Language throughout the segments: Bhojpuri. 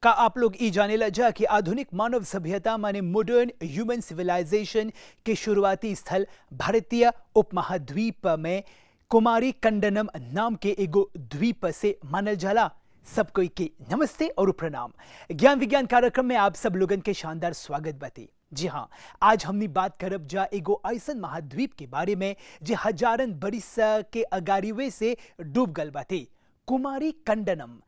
का आप लोग ई जाने लजा कि आधुनिक मानव सभ्यता माने मॉडर्न ह्यूमन सिविलाइजेशन के शुरुआती स्थल भारतीय उपमहाद्वीप में कुमारी कंडनम नाम के एगो द्वीप से मानल जाला। सब कोई के नमस्ते और प्रणाम। ज्ञान विज्ञान कार्यक्रम में आप सब लोगन के शानदार स्वागत बाती। जी हाँ, आज हमनी बात करब जा एगो ऐसन महाद्वीप के बारे में जे हजारन बरिस के अगारीवे से डूब गल बाती। कुमारी कंडनम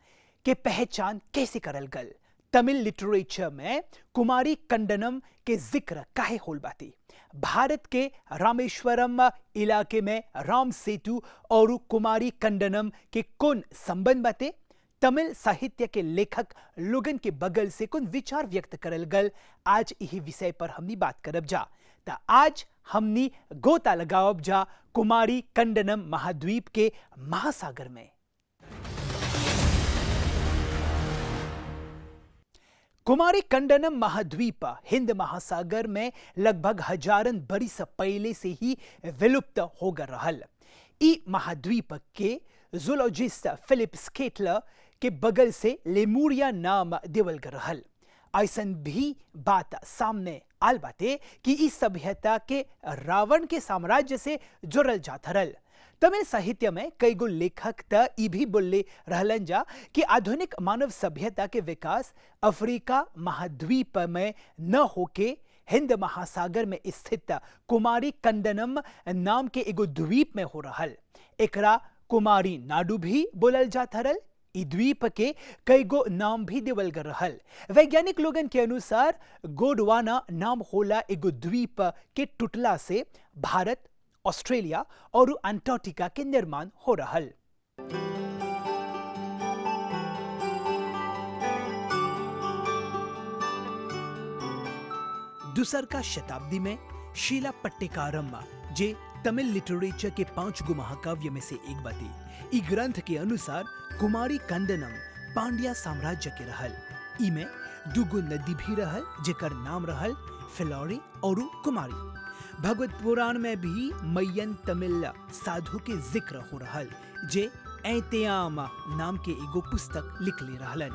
के पहचान कैसे करल गल? तमिल लिटरेचर में कुमारी कंडनम के जिक्र काहे होल बाती? भारत के रामेश्वरम इलाके में राम सेतु और कुमारी कंडनम के कौन संबंध बाते? तमिल साहित्य के लेखक लोगन के बगल से कौन विचार व्यक्त करल गल? आज यही विषय पर हमनी बात करब जा। ता आज हमनी गोता लगावब जा कुमारी कंडनम महाद्वीप के महासागर में। कुमारी कंडनम महाद्वीप हिंद महासागर में लगभग हजारन बरिस पहले से ही विलुप्त हो गए रहल। ई महाद्वीप के जूलॉजिस्ट फिलिप स्केटलर के बगल से लेमुरिया नाम देवल गए रहल। ऐसन भी बात सामने आल बाते कि इस सभ्यता के रावण के साम्राज्य से जुड़ल जात रहल। तमिल साहित्य में कई गो लेखक त ई भी बोले रहलन जा कि आधुनिक मानव सभ्यता के विकास अफ्रीका महाद्वीप में न होके हिंद महासागर में स्थित कुमारी कंडनम नाम के एगो द्वीप में हो रहल। एकरा कुमारी नाडु भी बोलल जात रहल। ई द्वीप के कई गो नाम भी देवल गल रहल। वैज्ञानिक लोगन के अनुसार गोंडवाना नाम होला एगो द्वीप के टूटला से भारत, ऑस्ट्रेलिया और अंटार्कटिका के निर्माण हो रहल। दूसर का शताब्दी में शीला पट्टिकारम जे तमिल लिटरेचर के 5 गो महाकाव्य में से एक बाती। ई ग्रंथ के अनुसार कुमारी कंडनम पांड्या साम्राज्य के रहल। ई में दुगो नदी भी रहल जेकर नाम रहल फिलौरी और कुमारी। भगवत पुराण में भी मैयन तमिल साधु के जिक्र हो रहल जे ऐतेयाम नाम के एगो पुस्तक लिख ले रहलन।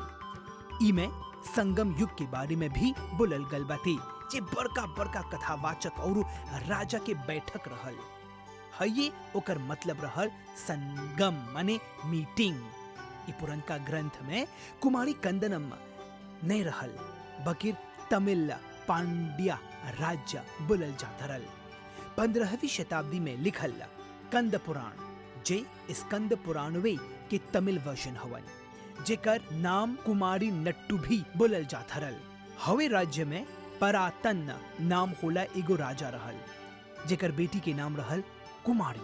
ई में संगम युग के बारे में भी बोलल गल बाती जे बड़का बड़का कथावाचक और राजा के बैठक रहल। हये ओकर मतलब रहल संगम माने मीटिंग। ई पुरनका ग्रंथ में कुमारी कंडनम नहीं रहल बकिर तमिल पांड्या राज्य बोलल जात रहल। 15वीं शताब्दी में लिखल कंद पुराण जे स्कंद पुराणवे के तमिल वर्जन हवन जेकर नाम कुमारी नट्टू भी बोलल जात रहल। हवे राज्य में परातन नाम होला एगो राजा रहल जेकर बेटी के नाम रहल कुमारी।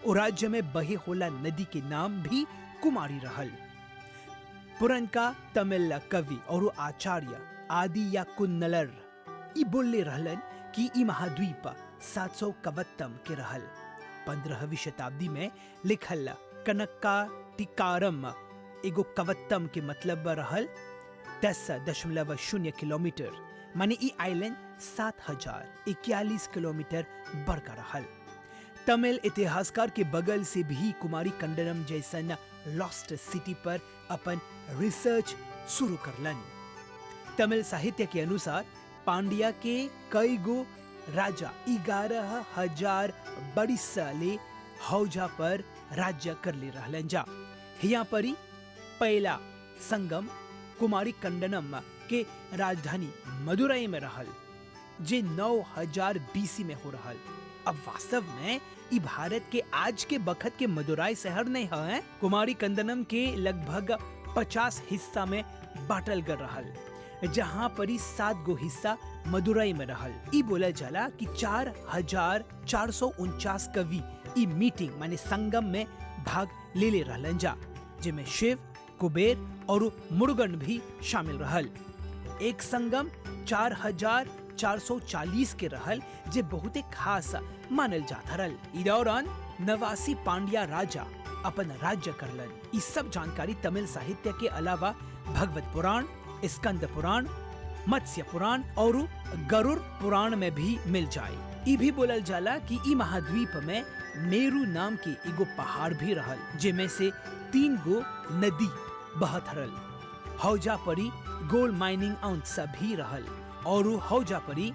ओ राज्य में बहे होला नदी के नाम भी कुमारी रहल। पुरनका तमिल कवि और आचार्य आदि या कुन्नलर ई बोलले रहलन कि ई महाद्वीप 700 कवत्तम के रहल। 15वीं शताब्दी में लिखल कनक्काटिकारम एगो कवत्तम के मतलब रहल 10.0 किलोमीटर माने ई आइलैंड 7041 किलोमीटर बड़का रहल। तमिल इतिहासकार के बगल से भी कुमारी कंडनम जैसन लॉस्ट सिटी पर अपन रिसर्च शुरू करलन। तमिल साहित्य के अनुसार पांड्या के कई गो राजा 11,000 बरिस ले हौजा पर राज्य कर ले रहलन जा। हिया परी पहला संगम कुमारी कंडनम के राजधानी मदुरई में रहल जे 9000 बीसी में हो रहल। अब वास्तव में ई भारत के आज के बखत के मदुरई शहर नहीं है। कुमारी कंडनम के लगभग 50 हिस्सा में बांटल गल रहल जहां पर 7 गो हिस्सा मदुरई में रहल। ई बोला जाला कि 4449 कवि ई मीटिंग माने संगम में भाग ले ले रहलन जा जेमे शिव, कुबेर और मुरुगन भी शामिल रहल। एक संगम 4440 के रहल जे बहुत खास मानल जात रहल। ई दौरान 89 पांड्या राजा अपन राज्य करलन। ई सब जानकारी तमिल साहित्य के अलावा भगवत पुराण, स्कंद पुराण, मत्स्य पुराण और गरुड़ पुराण में भी मिल जाए। ई भी बोलल जाला कि ई महाद्वीप में मेरू नाम के एगो पहाड़ भी रहल जेमे से 3 गो नदी बहत रहल। हौजा परी गोल्ड माइनिंग अंश भी रहल और हौजा परी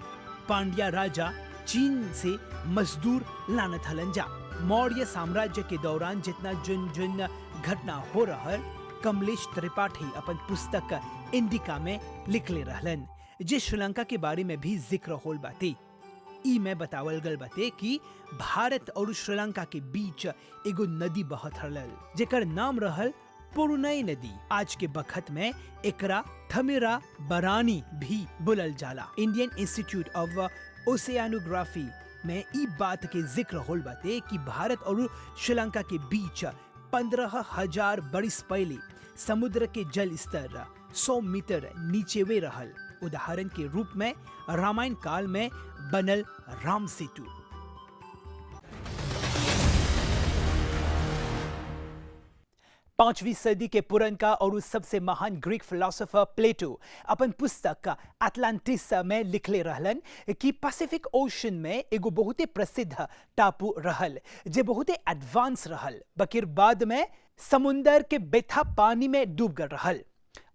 पांड्या राजा चीन से मजदूर लानत हलन जा। मौर्य साम्राज्य के दौरान जितना जुन जुन घटना हो रहल कमलेश त्रिपाठी अपन पुस्तक इंडिका में लिखले रहलन, जे श्रीलंका के बारे में भी जिक्र होल बाते। ई में बतावल गल बाते कि भारत और श्रीलंका के बीच एगो नदी बहत रहल जेकर नाम रहल पुरुनई नदी। आज के बखत में एकरा थमिरा बरानी भी बुलल जाला। इंडियन इंस्टीट्यूट ऑफ ओशियानोग्राफी में ई बात के जिक्र होल बाते कि भारत और श्रीलंका के बीच 15,000 बरिस पहले समुद्र के जल स्तर 100 मीटर नीचे वे रहल। उदाहरण के रूप में रामायण काल में बनल राम सेतु। पांचवी सदी के पुरनका और सबसे महान ग्रीक फिलोसोफर प्लेटो अपन पुस्तक अटलांटिस में लिखले रहलन कि पैसिफिक ओशन में एगो बहुते प्रसिद्ध टापू रहल जे बहुते एडवांस रहल, बकिर बाद में समुंदर के बेथा पानी में डूब गल रहल।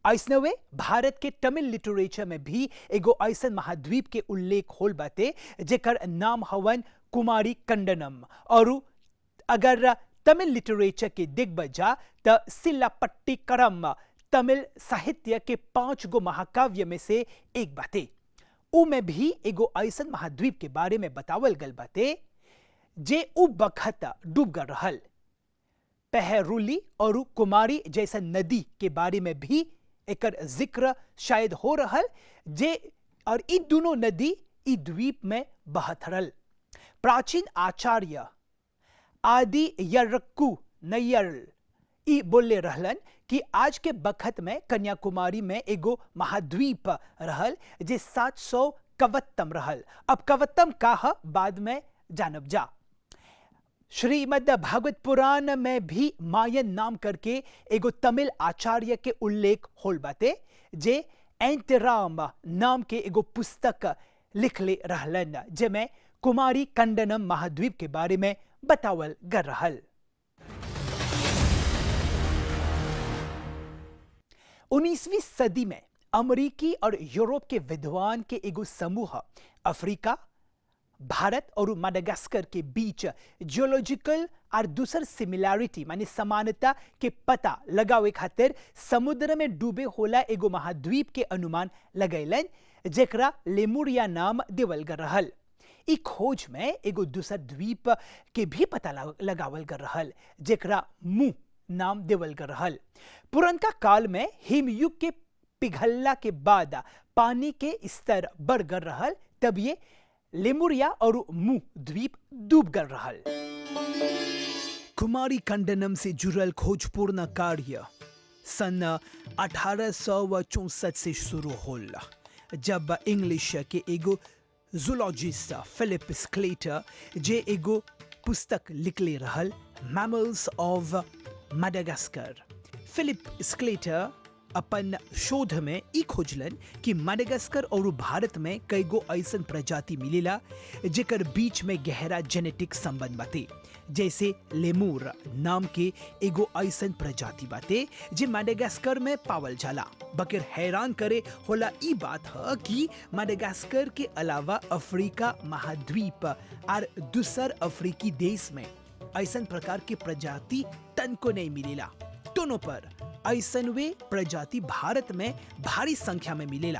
ऐसने वे भारत के तमिल लिटरेचर में भी एगो ऐसन महाद्वीप के उल्लेख होल बाते जेकर नाम हवन कुमारी कंडनम। और अगर तमिल लिटरेचर के दिग्गजा त सिल्लापट्टिकरम तमिल साहित्य के 5 गो महाकाव्य में से एक बाते। उ में भी एगो ऐसन महाद्वीप के बारे में बतावल गल बाते जे उ बखत डूब गल रहल। पहरुली और कुमारी जैसन नदी के बारे में भी एकर जिक्र शायद हो रहल जे और ई दोनों नदी ई द्वीप में बहत रहल। प्राचीन आचार्य आदि यरक्कू नैयर ई बोले रहलन कि आज के बखत में कन्याकुमारी में एगो महाद्वीप रहल जे 700 कवत्तम रहल। अब कवत्तम का बाद में जानब जा। श्रीमद् भागवत पुराण में भी मायन नाम करके एगो तमिल आचार्य के उल्लेख होल बाते जे एंतराम नाम के एगो पुस्तक लिखले रहलन जेमें कुमारी कंडनम महाद्वीप के बारे में बतावल गल रहल। 19वीं सदी में अमेरिकी और यूरोप के विद्वान के एगो समूह अफ्रीका, भारत और माडागास्कर के बीच जियोलॉजिकल और दूसर सिमिलैरिटी माने समानता के पता लगावे खातिर समुद्र में डूबे होला एगो महाद्वीप के अनुमान लगैलन जेकरा लेमुरिया नाम देवल गल रहल। ई खोज में एगो दूसर द्वीप के भी पता लगावल गल रहल जेकरा मुंह नाम देवल गल रहल। पुरनका काल में हिमयुग के पिघलला के बाद पानी के स्तर बढ़ गल रहल, तब ये लेमुरिया और मुंह द्वीप डूब गल रहल। कुमारी कंडनम से जुड़ल खोजपूर्ण कार्य सन 1864 से शुरू होल जब इंग्लिश के एगो जूलॉजिस्ट फिलिप स्क्लेटर जे एगो पुस्तक लिखले रहल मैमल्स ऑफ माडागास्कर। फिलिप स्क्लेटर अपन शोध में ई खोजलन कि माडागास्कर और भारत में कई गो ऐसन प्रजाति मिलेला जेकर बीच में गहरा जेनेटिक संबंध बाते, जैसे लेमूर नाम के एगो ऐसन प्रजाति बाते जे माडागास्कर में पावल जाला। बकिर हैरान करे होला ई बात है कि माडागास्कर के अलावा अफ्रीका महाद्वीप और दूसर अफ्रीकी देश में ऐसन प्रकार के प्रजाति तनको नहीं मिलेला। दोनों पर ऐसन वे प्रजाति भारत में भारी संख्या में मिलेला।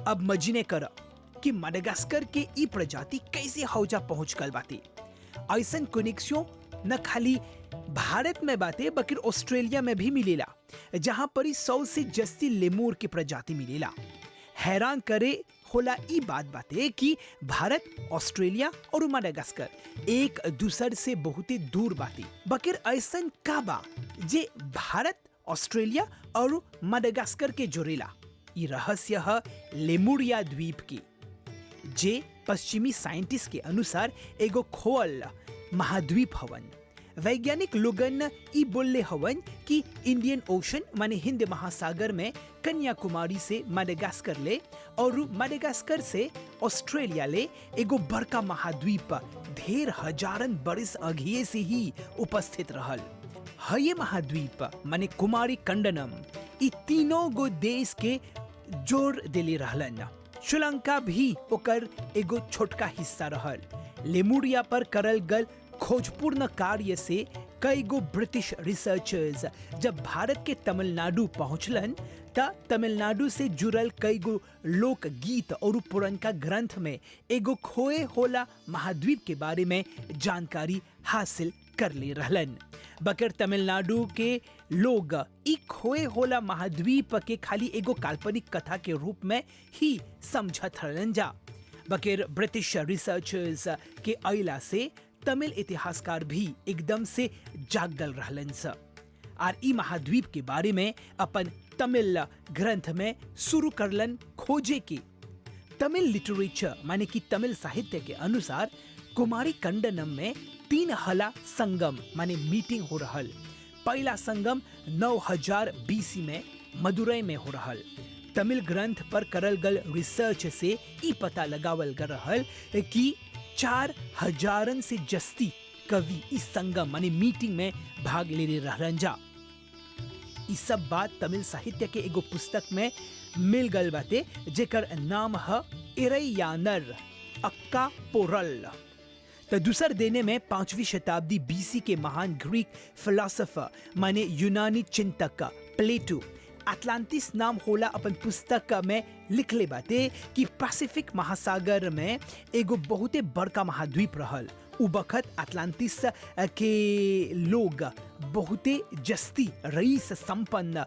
अब मजीने कर कि माडागास्कर के ई प्रजाति कैसे हौजा पहुंच गल बाते। ऐसन कनेक्शन न खाली भारत में बाते बल्कि ऑस्ट्रेलिया में भी मिलेला जहां पर 100 से जस्ती लेमूर की प्रजाति मिलेला। हैरान करे होला ई बात बाते कि भारत, ऑस्ट्रेलिया और माडागास्कर एक दूसर से बहुत ही दूर बाते, बकिर ऐसन का बा जे भारत, ऑस्ट्रेलिया और माडागास्कर के जोड़ेला। ई रहस्य है लेमुरिया द्वीप की, जे पश्चिमी साइंटिस्ट के अनुसार एगो खोल महाद्वीप हवन। वैज्ञानिक लोगन ई बोलले हवन कि इंडियन ओशन माने हिंद महासागर में कन्याकुमारी से माडागास्कर ले और माडागास्कर से ऑस्ट्रेलिया ले एगो बड़का महाद्वीप ढेर हजारन बरिस अघिए से ही उपस्थित रहल। ये महाद्वीप माने कुमारी कंडनम ई तीनों गो देश के जोड़ देले रहलन। श्रीलंका भी ओकर एगो छोटका हिस्सा रहल। लेमुरिया पर करल गल खोजपूर्ण कार्य से कई गो ब्रिटिश रिसर्चर्स जब भारत के तमिलनाडु पहुंचलन त तमिलनाडु से जुड़ल कई गो लोक गीत और पुरनका ग्रंथ में एगो खोए होला महाद्वीप के बारे में जानकारी हासिल कर ले रहलन। बकर तमिलनाडु के लोग ई खोए होला महाद्वीप के खाली एगो काल्पनिक कथा के रूप में ही समझत रहलन जा। बकर ब्रिटिश रिसर्चर्स के अइला से तमिल इतिहासकार भी एकदम से जागल रहलन स और ई महाद्वीप के बारे में अपन तमिल ग्रंथ में शुरू करलन खोजे की। तमिल लिटरेचर माने कि तमिल साहित्य के अनुसार कुमारी कंडनम में 3 हला संगम माने मीटिंग हो रहल। पहला संगम 9000 बीसी में मदुरई में हो रहल। तमिल ग्रंथ पर करल गल रिसर्च से ई पता लगावल गल रहल कि 4000 से जस्ती कवि इस संगम माने मीटिंग में भाग ले रहलन जा। ई सब बात तमिल साहित्य के एगो पुस्तक में मिल गल बाटे जेकर नाम है इरैयानर अक्का पोरल। तो दूसर देने में 5वीं शताब्दी बीसी के महान ग्रीक फिलोसोफर माने यूनानी चिंतक प्लेटो अटलांटिस नाम होला अपन पुस्तक में लिखले बाटे कि पैसिफिक महासागर में एगो बहुते बड़का महाद्वीप रहल। उ बखत अटलांटिस के लोग बहुते जस्ती रईस संपन्न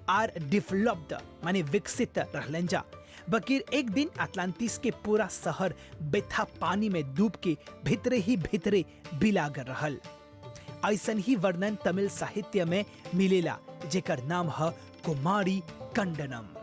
आर डेवलप्ड माने विकसित रहलन जा। बकिर एक दिन अटलांटिस के पूरा शहर बेथा पानी में डूब के भीतरे बिलागर रहल। ऐसन ही वर्णन तमिल साहित्य में मिलेला जेकर नाम है कुमारी कंडनम।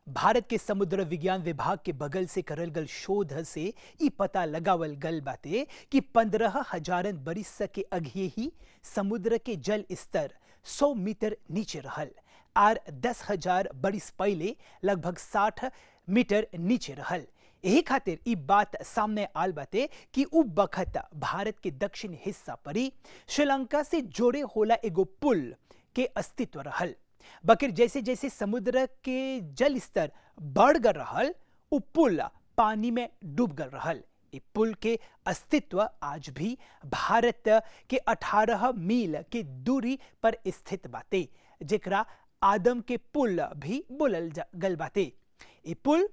भारत के समुद्र विज्ञान विभाग के बगल से करल गल शोध से ई पता लगावल गल बाटे कि 15,000 बरिस के अघिए ही समुद्र के जल स्तर 100 मीटर नीचे रहल और 10,000 बरिस पहले लगभग 60 मीटर नीचे रहल। यही खातिर ई बात सामने आल बाटे कि उ बखत भारत के दक्षिण हिस्सा परी श्रीलंका से जोड़े होला एगो पुल के अस्तित्व रहल। बकिर जैसे जैसे समुद्र के जल स्तर बढ़ गल रहल उ पुल पानी में डूब गल रहल। ई पुल के अस्तित्व आज भी भारत के 18 मील के दूरी पर स्थित बाटे जेकरा आदम के पुल भी बोलल गल बाटे। ई पुल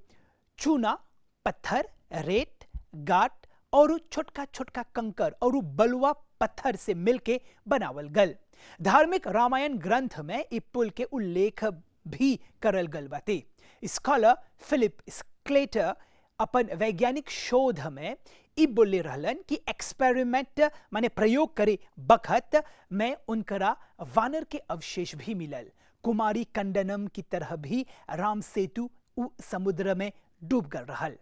चूना पत्थर रेत गाट और छोटका छोटका कंकर और बलुआ पत्थर से मिलके बनावल गल। धार्मिक रामायण ग्रंथ में ई पुल के उल्लेख भी करल गल बाटे। स्कॉलर फिलिप स्क्लेटर अपन वैज्ञानिक शोध में ई बोले रहलन कि एक्सपेरिमेंट माने प्रयोग करे बखत में उनकरा वानर के अवशेष भी मिलल। कुमारी कंडनम की तरह भी राम सेतु उ समुद्र में डूब गल रहल।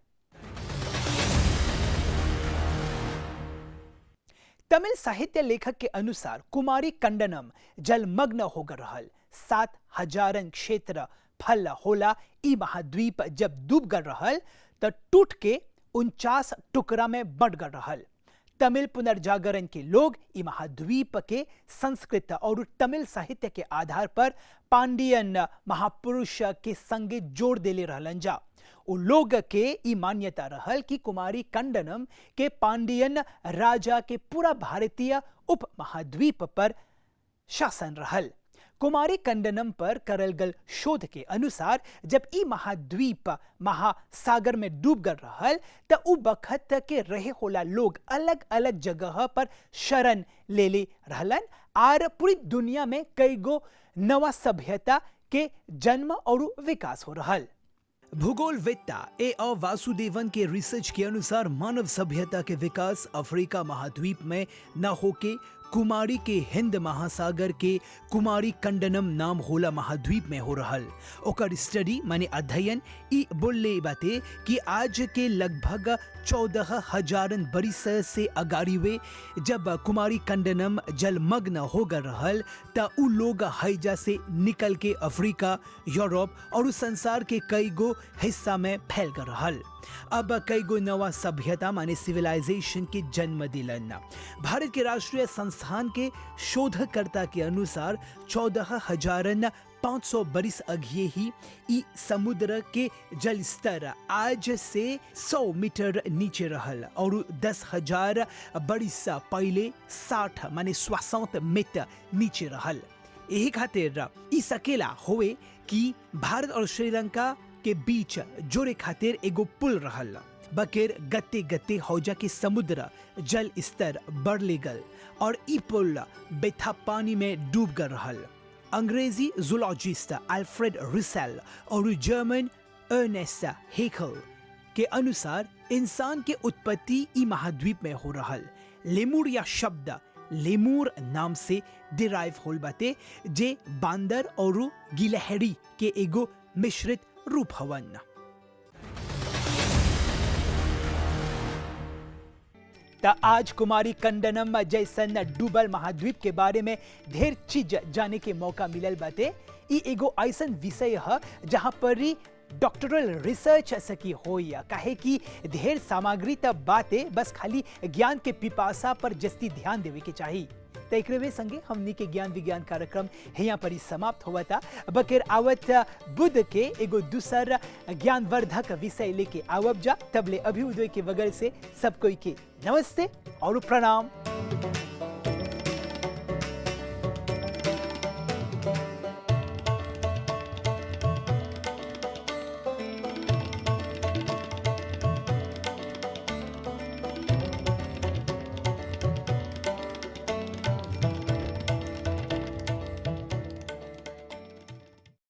तमिल साहित्य लेखक के अनुसार कुमारी कंडनम जलमग्न हो गल रहल। 7,000 क्षेत्र फल होला ई महाद्वीप जब डूब गल रहल तो टूट के 49 टुकड़ा में बंट गल रहल। तमिल पुनर्जागरण के लोग ई महाद्वीप के संस्कृत और तमिल साहित्य के आधार पर पांडियन महापुरुष के संगे जोड़ देले रहलन जा। उ लोग के ई मान्यता रहल कि कुमारी कंडनम के पांडियन राजा के पूरा भारतीय उप महाद्वीप पर शासन रहल। कुमारी कंडनम पर करल गल शोध के अनुसार जब ई महाद्वीप महासागर में डूब गल रहल त उ बखत के रहे होला लोग अलग अलग जगह पर शरण ले रहलन और पूरी दुनिया में कई गो नवा सभ्यता के जन्म और विकास हो रहल। भूगोलवेत्ता A.R. वासुदेवन के रिसर्च के अनुसार मानव सभ्यता के विकास अफ्रीका महाद्वीप में न होके कुमारी के हिंद महासागर के कुमारी कंडनम नाम होला महाद्वीप में हो रहल। ओकर स्टडी माने अध्ययन ई बोलले बाते कि आज के लगभग 14,000 बरिस से अगाड़ीवे जब कुमारी कंडनम जलमग्न हो गल रहल त उ लोग हैजा से निकल के अफ्रीका यूरोप और संसार के कई गो हिस्सा में फैल गल रहल। अब कई गो नवा सभ्यता माने सिविलाइजेशन के जन्म दिलन। भारत के राष्ट्रीय संस्थान के शोधकर्ता के अनुसार 14,500 बरिस अघिए ही ई समुद्र के जल स्तर आज से 100 मीटर नीचे रहल और 10,000 बरिस पहले 60 माने 60 मीटर नीचे रहल। यही खातिर ई सकेला होवे कि भारत और श्रीलंका के बीच जोड़े खातिर एगो पुल रहल, बकेर गते गते हौजा के समुद्र जल स्तर बढ़ले गल और ई पुल बेथा पानी में डूब गल रहल। अंग्रेजी जूलॉजिस्ट अल्फ्रेड रुसेल और जर्मन अर्नेस्ट हेकल के अनुसार इंसान के उत्पत्ति ई महाद्वीप में हो रहल। लेमुरिया शब्द लेमुर नाम से डिराइव होल बाटे, जे बांदर और गिलहरी के एगो मिश्रित रूप हवन। ता आज कुमारी कंडनम जैसन डूबल महाद्वीप के बारे में ढेर चीज जाने के मौका मिलल बाटे। ई एगो ऐसन विषय है जहाँ पर ही डॉक्टरल रिसर्च सकी होई, काहे कि ढेर सामग्री तब बातें, बस खाली ज्ञान के पिपासा पर जस्ती ध्यान देवे के चाहिए। तो एकरे संगे हमनी के ज्ञान विज्ञान कार्यक्रम यहाँ पर ही समाप्त हुआ था। बकेर आवत बुध के एगो दूसर ज्ञानवर्धक विषय लेके आवब जा। तबले अभ्युदय के बगल से सब कोई के नमस्ते और प्रणाम।